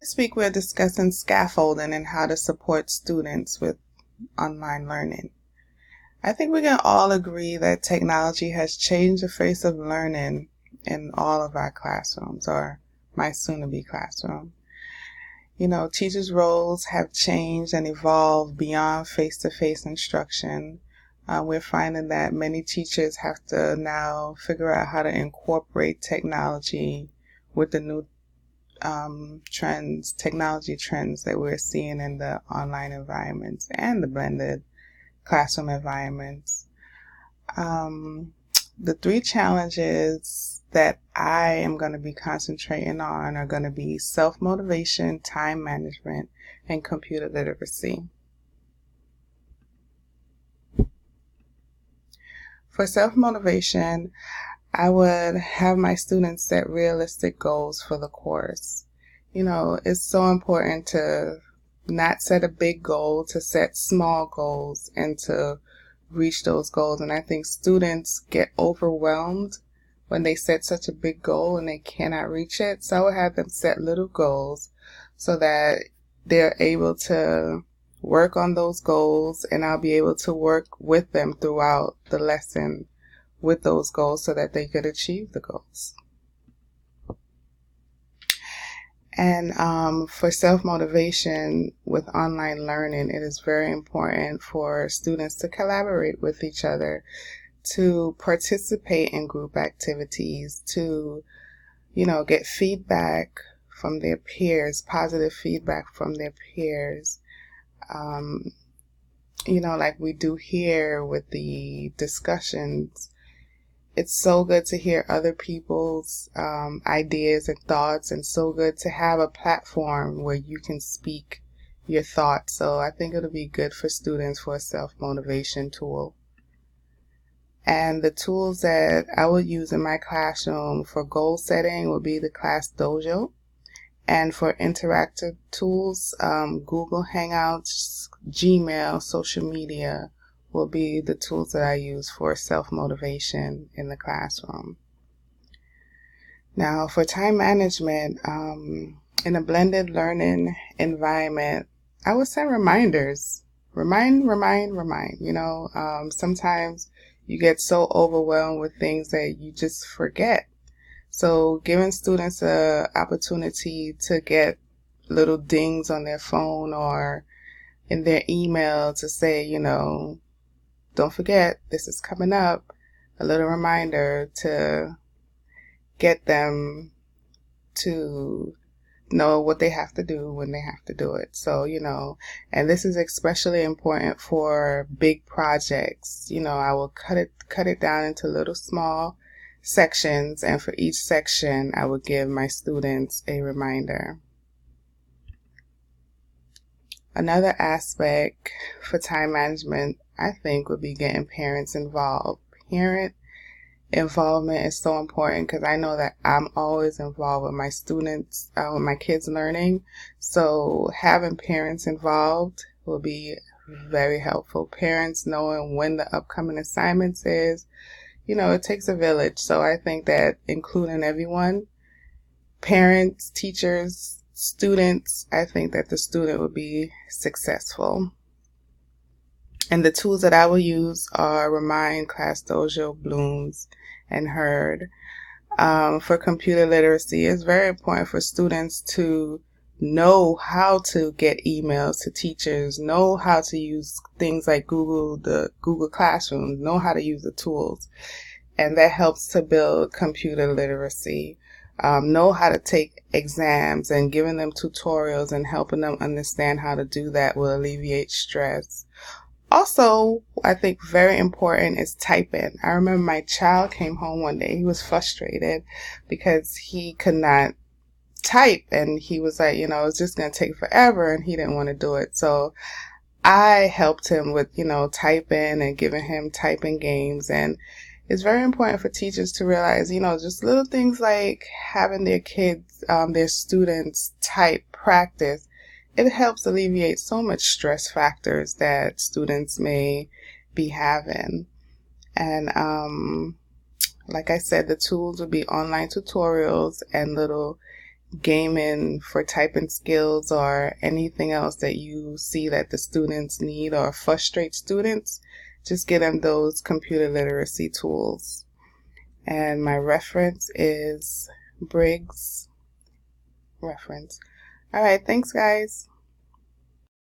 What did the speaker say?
This week we're discussing scaffolding and how to support students with online learning. I think we can all agree that technology has changed the face of learning in all of our classrooms, or my soon-to-be classroom. Teachers' roles have changed and evolved beyond face-to-face instruction. We're finding that many teachers have to now figure out how to incorporate technology with the new technology trends that we're seeing in the online environments and the blended classroom environments. The three challenges that I am going to be concentrating on are going to be self-motivation, time management, and computer literacy. For self-motivation, I would have my students set realistic goals for the course. It's so important to not set a big goal, to set small goals and to reach those goals. And I think students get overwhelmed when they set such a big goal and they cannot reach it. So I would have them set little goals so that they're able to work on those goals, and I'll be able to work with them throughout the lesson with those goals so that they could achieve the goals. And for self-motivation with online learning, it is very important for students to collaborate with each other, to participate in group activities, to, get feedback from their peers, positive feedback from their peers. Like we do here with the discussions. It's so good to hear other people's ideas and thoughts, and so good to have a platform where you can speak your thoughts. So I think it'll be good for students for a self-motivation tool. And the tools that I will use in my classroom for goal setting will be the Class Dojo. And for interactive tools, Google Hangouts, Gmail, social media will be the tools that I use for self-motivation in the classroom. Now, for time management, in a blended learning environment, I would send reminders. Remind. Sometimes you get so overwhelmed with things that you just forget. So giving students an opportunity to get little dings on their phone or in their email to say, don't forget, this is coming up, a little reminder to get them to know what they have to do when they have to do it. So, and this is especially important for big projects. I will cut it down into little small sections, and for each section, I will give my students a reminder. Another aspect for time management, I think, would be getting parents involved. Parent involvement is so important because I know that I'm always involved with my students, with my kids learning. So having parents involved will be very helpful. Parents knowing when the upcoming assignments is, it takes a village. So I think that including everyone, parents, teachers, students, I think that the student will be successful. And the tools that I will use are Remind, Class Dojo, Blooms, and Herd. For computer literacy, it's very important for students to know how to get emails to teachers, know how to use things like the Google Classroom, know how to use the tools. And that helps to build computer literacy. Know how to take exams, and giving them tutorials and helping them understand how to do that will alleviate stress. Also, I think very important is typing. I remember my child came home one day. He was frustrated because he could not type, and he was like, it's just going to take forever, and he didn't want to do it. So I helped him with, typing and giving him typing games. And it's very important for teachers to realize, just little things like having their kids, their students type practice. It helps alleviate so much stress factors that students may be having. And like I said, the tools would be online tutorials and little gaming for typing skills or anything else that you see that the students need or frustrate students, just get them those computer literacy tools. And my reference is Briggs reference. All right, thanks guys.